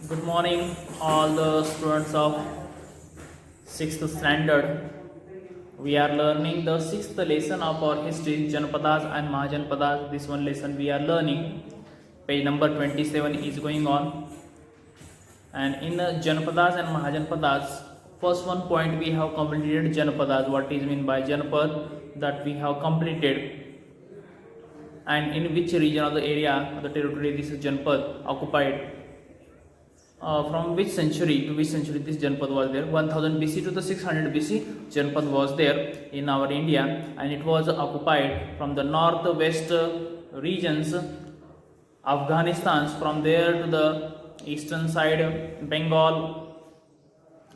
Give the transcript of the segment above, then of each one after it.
Good morning, all the students of 6th standard. We are learning the 6th lesson of our history, Janapadas and Mahajanpadas. This one lesson we are learning. Page number 27 is going on. And in the Janapadas and Mahajanpadas, first one point we have completed Janapadas. What is mean by Janapad? That we have completed. And in which region of the area of the territory this is Janapad occupied. From which century to which century this Janpad was there. 1000 BC to the 600 BC Janpad was there in our India, and it was occupied from the northwest regions, Afghanistan, from there to the eastern side Bengal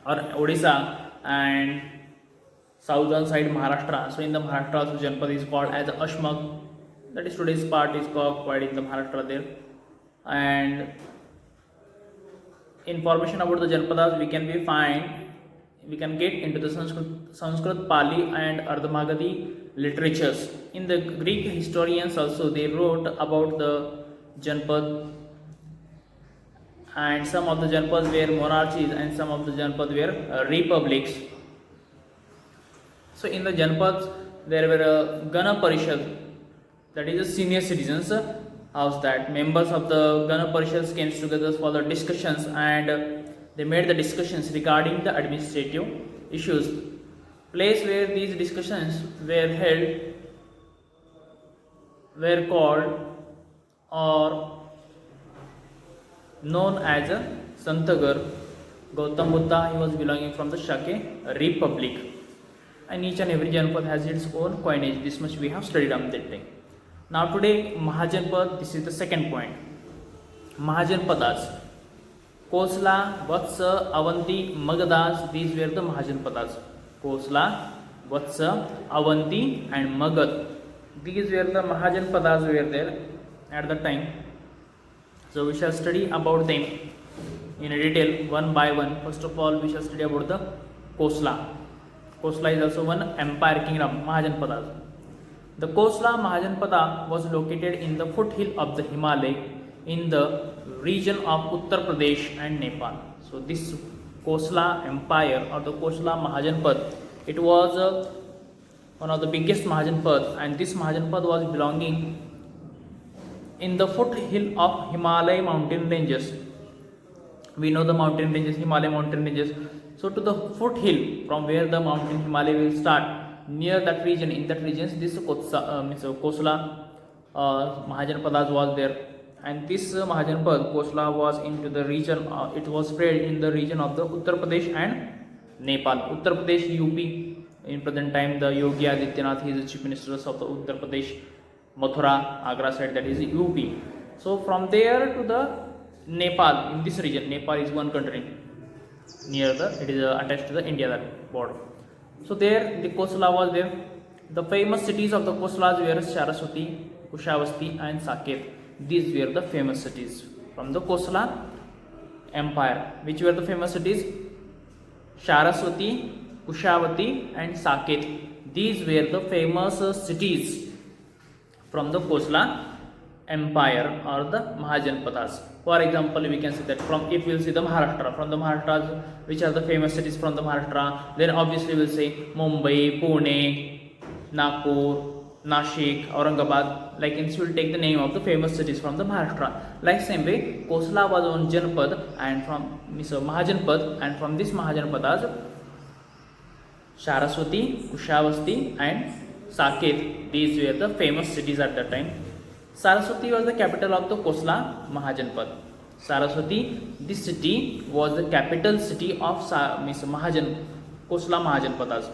or Odisha, and southern side Maharashtra. So in the Maharashtra, so Janpad is called as Ashmak. That is today's part is occupied in the Maharashtra there. And information about the Janpadas we can get into the Sanskrit, Pali and Ardhamagadi literatures. In the Greek historians also they wrote about the Janpad, and some of the Janpads were monarchies and some of the Janpads were republics. So in the Janpads there were a Gana Parishad, that is the senior citizens house, that members of the Gana Parishads came together for the discussions, and they made the discussions regarding the administrative issues. Place where these discussions were held were called or known as a Santagar. Gautam Buddha, he was belonging from the Shake Republic, and each and every Janpad has its own coinage. This much we have studied on that time. Now today Mahajanpad, this is the second point. Mahajanpadas, Kosla, Vatsa, Avanti, Magadas, these were the Mahajanpadas. Kosla, Vatsa, Avanti and Magad, these were the Mahajanpadas were there at the time. So we shall study about them in a detail one by one. First of all we shall study about the Kosla. Kosla is also one empire kingdom, Mahajanpadas. The Kosla Mahajanpada was located in the foothill of the Himalaya in the region of Uttar Pradesh and Nepal. So this Kosla empire or the Kosla Mahajanpad, it was one of the biggest Mahajanpad, and this Mahajanpad was belonging in the foothill of Himalaya mountain ranges. We know the mountain ranges, Himalaya mountain ranges. So to the foothill from where the mountain Himalaya will start, near that region, in that region this Kosla Mahajanpadas was there, and this Mahajanpad Kosla was into the region, it was spread in the region of the Uttar Pradesh and Nepal. Uttar Pradesh, UP, in present time the Yogi Adityanath, he is the chief minister of the Uttar Pradesh, Mathura, Agra side, that is UP. So from there to the Nepal, in this region, Nepal is one country near the, it is attached to the India, that border. So there the Kosla was there. The famous cities of the Koslas were Saraswati, Kushavasti and Saket. These were the famous cities from the Kosla empire. Which were the famous cities? Saraswati, Kushavati and Saket. These were the famous cities from the Kosla empire or the Mahajanpadas. For example, we can see that from, if we will see the Maharashtra, from the Maharashtra, which are the famous cities from the Maharashtra, then obviously we will say Mumbai, Pune, Nagpur, Nashik, Aurangabad. Like this, we will take the name of the famous cities from the Maharashtra. Like same way, Kosla was on Janpad, and from Mahajanpad, and from this Mahajanpadas, Saraswati, Kushavasti and Saket, these were the famous cities at that time. Saraswati was the capital of the Kosla Mahajanpad. Saraswati, this city was the capital city of Kosla Mahajanpadas.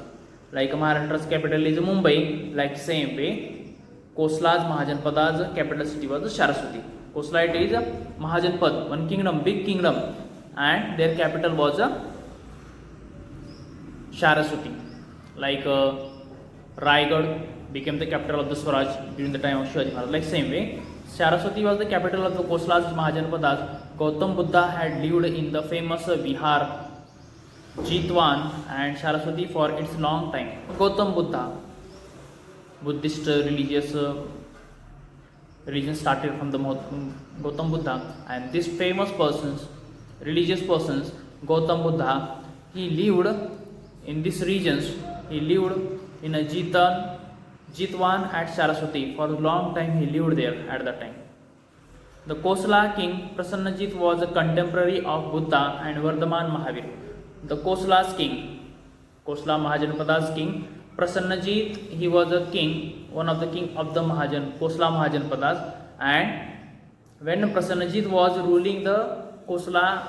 Like Maharashtra's capital is Mumbai, like same way Kosla's Mahajanpadas capital city was the Saraswati. Kosla, it is a Mahajanpad, one kingdom, big kingdom, and their capital was a Saraswati. Like Raigad became the capital of the Swaraj during the time of Shivaji Maharaj. Like same way, Saraswati was the capital of the Koslas Mahajanpadas. Gautam Buddha had lived in the famous Vihar Jitwan and Saraswati for its long time. Gautam Buddha, Buddhist religious religion started from the Gautam Buddha, and these famous persons religious persons, Gautam Buddha, he lived in these regions. He lived in a Jitwan at Saraswati. For a long time he lived there at that time. The Kosala king Prasannajit was a contemporary of Buddha and Vardhaman Mahavir. The Kosala's king, Kosala Mahajanpada's king, Prasannajit, he was a king, one of the king of the Kosala Mahajanpadas, and when Prasannajit was ruling the Kosala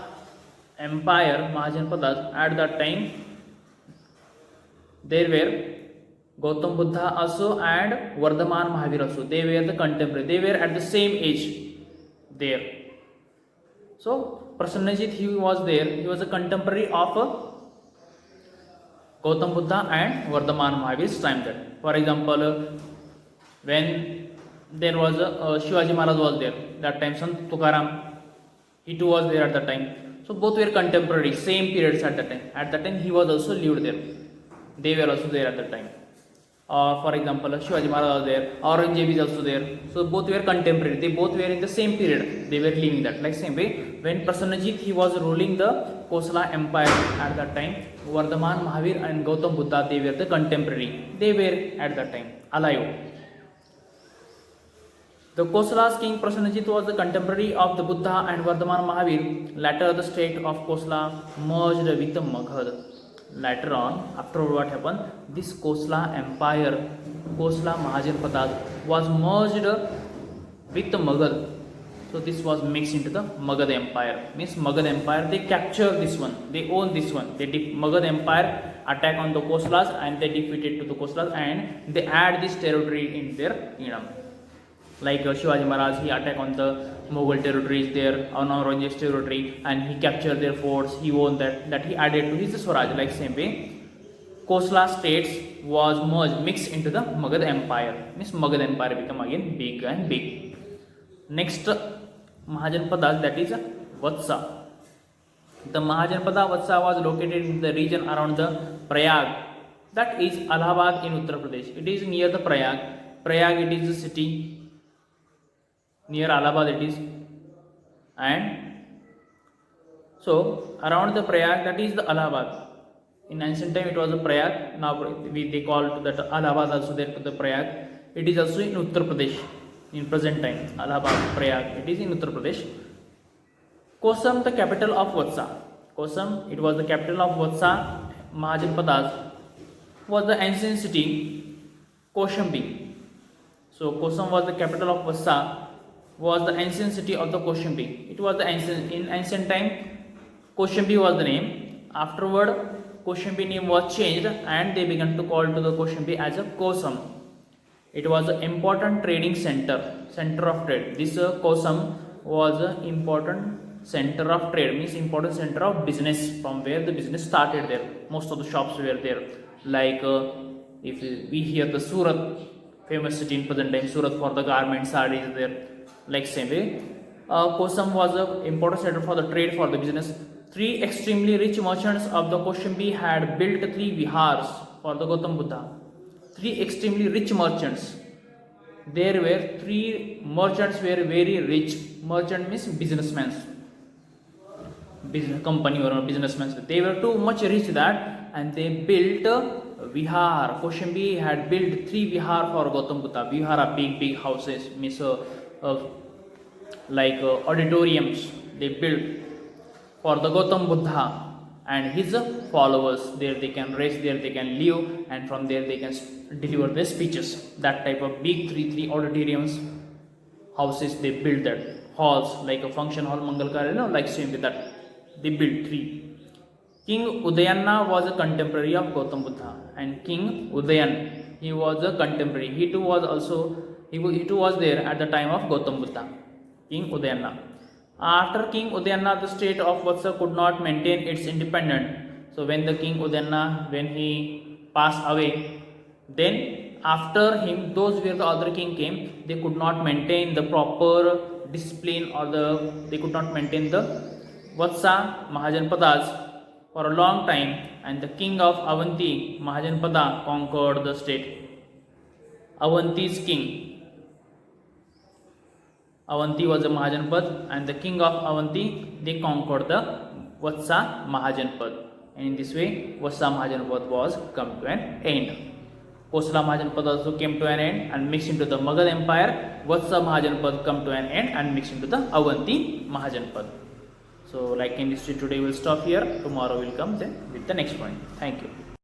empire, Mahajanpadas, at that time there were Gautam Buddha also and Vardhaman Mahavir also. They were the contemporary. They were at the same age there. So Prasannajit, he was there. He was a contemporary of Gautam Buddha and Vardhaman Mahavir's time there. For example, when there was Shivaji Maharaj was there, that time Sant Tukaram, he too was there at that time. So both were contemporary, same periods at that time. At that time he was also lived there. They were also there at that time. For example, Shivaji Maharaj was there, Aurangzeb is also there. So both were contemporary. They both were in the same period. They were living that. Like same way, when Prasannajit, he was ruling the Kosala empire at that time, Vardhaman Mahavir and Gautam Buddha, they were the contemporary. They were at that time alive. The Kosala's king Prasannajit was the contemporary of the Buddha and Vardhaman Mahavir. Later, the state of Kosala merged with the Maghad. Later on, after what happened, this Kosala empire, Kosala Mahajanpadas, was merged with the Maghad. So this was mixed into the Maghad empire. Means Maghad empire, they capture this one, they own this one. Maghad empire attack on the Kosalas and they defeated to the Kosalas and they add this territory in their kingdom. Like Shivaji Maharaj, he attacked on the Mughal territories there, on Aurangzeb's territory, and he captured their forts. He owned that he added to his Swaraj. Like same way, Kosala states was merged, mixed into the Maghad empire. Means Maghad empire become again big and big. Next, Mahajanpadas, that is Vatsa. The Mahajanpada Vatsa was located in the region around the Prayag. That is Allahabad in Uttar Pradesh. It is near the Prayag. Prayag, it is a city. Near Allahabad it is, and so around the Prayag, that is the Allahabad. In ancient time it was a Prayag. Now they call that Allahabad also there to the Prayag. It is also in Uttar Pradesh in present time. Allahabad, Prayag, it is in Uttar Pradesh. Kosam, the capital of Vatsa. Kosam, it was the capital of Vatsa. Mahajanpadas was the ancient city Koshambi. So Kosam was the capital of Vatsa. Was the ancient city of the Koshambi. It was the ancient time Koshambi was the name. Afterward, Koshambi name was changed and they began to call to the Koshambi as a Kosam. It was an important trading center of trade. This Kosam was an important center of trade, means important center of business, from where the business started there. Most of the shops were there. Like if we hear the Surat, famous city in present time, Surat for the garments, sarees there. Like same way, Kosam was an important center for the trade, for the business. Three extremely rich merchants of the Koshambi had built 3 vihars for the Gautam Buddha. 3 extremely rich merchants. There were 3 merchants were very rich. Merchant means businessmen. Business company or businessmen. They were too much rich that, and they built a vihar. Koshambi had built 3 vihar for Gautam Buddha. Vihar are big houses, means like auditoriums they built for the Gautam Buddha and his followers. There they can rest, there they can live, and from there they can deliver their speeches. That type of big three auditoriums, houses they built, that halls like a function hall, Mangal Karya, like same with that they built 3. King Udayana was a contemporary of Gautam Buddha, and King Udayan, he was a contemporary. He too was there at the time of Gautam Buddha. King Udayana. After King Udayana, the state of Vatsa could not maintain its independence. So when the King Udayana, when he passed away, then after him, those where the other king came, they could not maintain the proper discipline, or they could not maintain the Vatsa Mahajanpadas for a long time, and the king of Avanti, Mahajanpada, conquered the state. Avanti's king. Avanti was a Mahajanpad, and the king of Avanti, they conquered the Vatsa Mahajanpad, and in this way Vatsa Mahajanpad was come to an end. Kosala Mahajanpad also came to an end and mixed into the Magadha Empire. Vatsa Mahajanpad come to an end and mixed into the Avanti Mahajanpad. So like in history today we'll stop here. Tomorrow we'll come then with the next point. Thank you.